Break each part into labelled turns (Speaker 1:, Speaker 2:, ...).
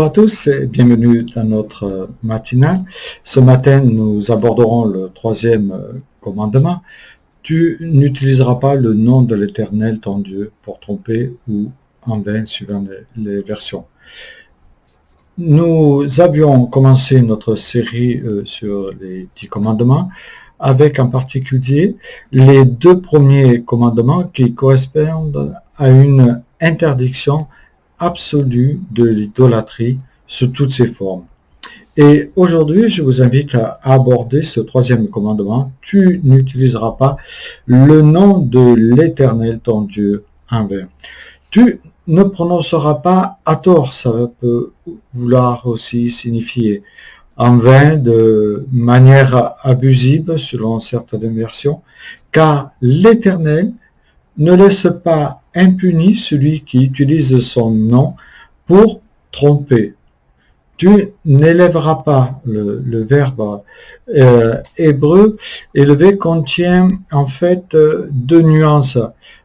Speaker 1: Bonjour à tous et bienvenue dans notre matinale. Ce matin, nous aborderons le troisième commandement. Tu n'utiliseras pas le nom de l'Éternel ton Dieu pour tromper ou en vain suivant les versions. Nous avions commencé notre série sur les 10 commandements avec en particulier les deux premiers commandements qui correspondent à une interdiction absolue de l'idolâtrie sous toutes ses formes. Et aujourd'hui, je vous invite à aborder ce troisième commandement. Tu n'utiliseras pas le nom de l'Éternel ton Dieu en vain. Tu ne prononceras pas à tort, ça peut vouloir aussi signifier en vain, de manière abusive selon certaines versions, car l'Éternel ne laisse pas impuni celui qui utilise son nom pour tromper. Tu n'élèveras pas, le verbe hébreu élevé contient en fait deux nuances.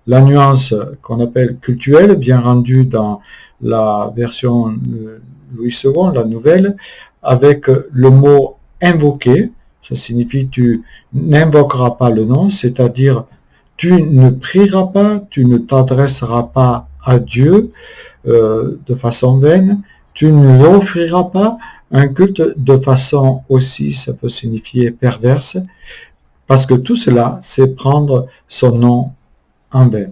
Speaker 1: La nuance qu'on appelle cultuelle, bien rendue dans la version Louis II, la nouvelle, avec le mot invoquer, ça signifie tu n'invoqueras pas le nom, c'est-à-dire tu ne prieras pas, tu ne t'adresseras pas à Dieu de façon vaine, tu ne lui offriras pas un culte de façon aussi, ça peut signifier perverse, parce que tout cela, c'est prendre son nom en vain.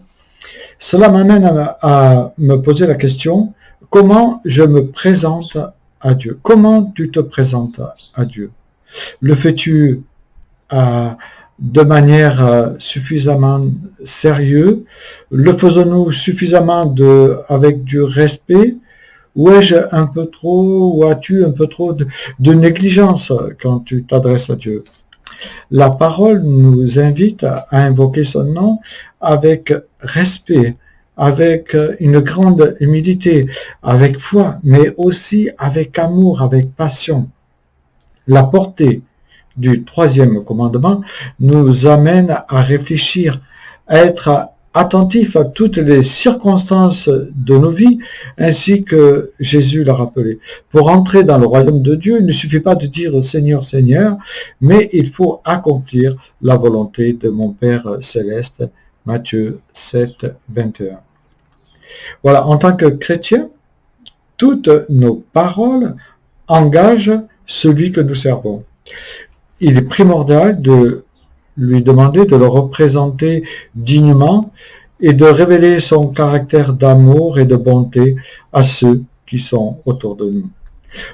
Speaker 1: Cela m'amène à me poser la question, comment je me présente à Dieu? Comment tu te présentes à Dieu? Le fais-tu de manière suffisamment sérieuse? Le faisons-nous suffisamment avec du respect? Ou ai-je un peu trop, ou as-tu un peu trop de négligence quand tu t'adresses à Dieu? La parole nous invite à invoquer son nom avec respect, avec une grande humilité, avec foi, mais aussi avec amour, avec passion. La portée du troisième commandement nous amène à réfléchir, à être attentif à toutes les circonstances de nos vies, ainsi que Jésus l'a rappelé. Pour entrer dans le royaume de Dieu, il ne suffit pas de dire Seigneur, Seigneur, mais il faut accomplir la volonté de mon Père céleste. Matthieu 7, 21. Voilà, en tant que chrétien, toutes nos paroles engagent celui que nous servons. Il est primordial de lui demander de le représenter dignement et de révéler son caractère d'amour et de bonté à ceux qui sont autour de nous.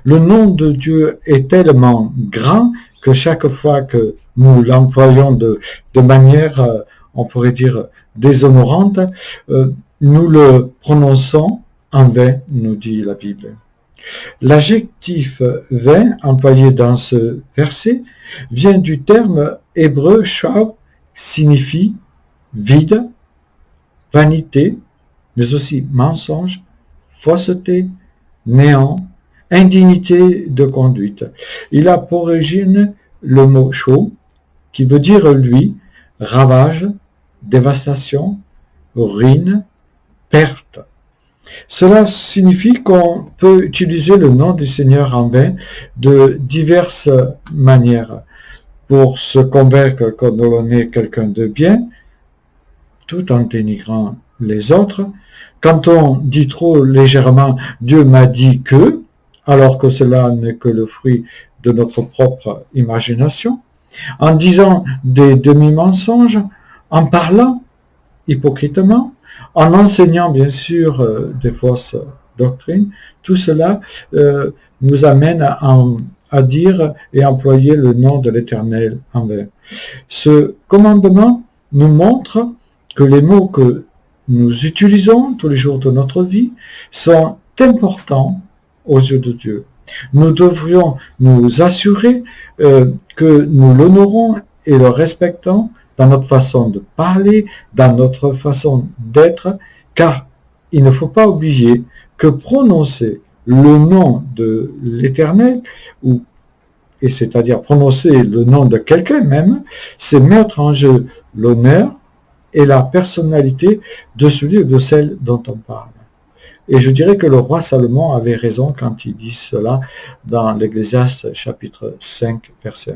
Speaker 1: Le nom de Dieu est tellement grand que chaque fois que nous l'employons de manière, on pourrait dire, déshonorante, nous le prononçons en vain, nous dit la Bible. L'adjectif vain employé dans ce verset vient du terme hébreu shav, signifie vide, vanité, mais aussi mensonge, fausseté, néant, indignité de conduite. Il a pour origine le mot chaud, qui veut dire lui, ravage, dévastation, ruine, perte. Cela signifie qu'on peut utiliser le nom du Seigneur en vain de diverses manières pour se convaincre que l'on est quelqu'un de bien, tout en dénigrant les autres. Quand on dit trop légèrement « Dieu m'a dit que », alors que cela n'est que le fruit de notre propre imagination, en disant des demi-mensonges, en parlant hypocritement, en enseignant bien sûr des fausses doctrines, tout cela nous amène à dire et employer le nom de l'Éternel en vain. Ce commandement nous montre que les mots que nous utilisons tous les jours de notre vie sont importants aux yeux de Dieu. Nous devrions nous assurer que nous l'honorons et le respectons dans notre façon de parler, dans notre façon d'être, car il ne faut pas oublier que prononcer le nom de l'Éternel, et c'est-à-dire prononcer le nom de quelqu'un même, c'est mettre en jeu l'honneur et la personnalité de celui ou de celle dont on parle. Et je dirais que le roi Salomon avait raison quand il dit cela dans l'Ecclésiaste chapitre 5, verset 1.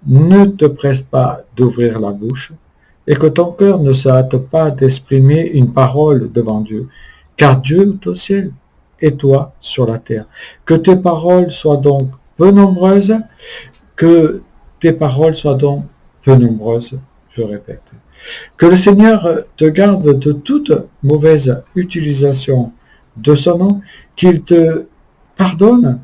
Speaker 1: Ne te presse pas d'ouvrir la bouche et que ton cœur ne se hâte pas d'exprimer une parole devant Dieu, car Dieu est au ciel et toi sur la terre. Que tes paroles soient donc peu nombreuses, que tes paroles soient donc peu nombreuses, je répète. Que le Seigneur te garde de toute mauvaise utilisation de son nom, qu'il te pardonne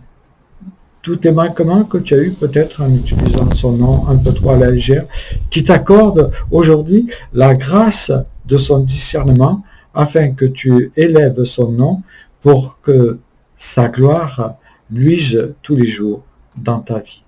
Speaker 1: tous tes manquements que tu as eu peut-être en utilisant son nom un peu trop à la légère, qui t'accorde aujourd'hui la grâce de son discernement afin que tu élèves son nom pour que sa gloire luise tous les jours dans ta vie.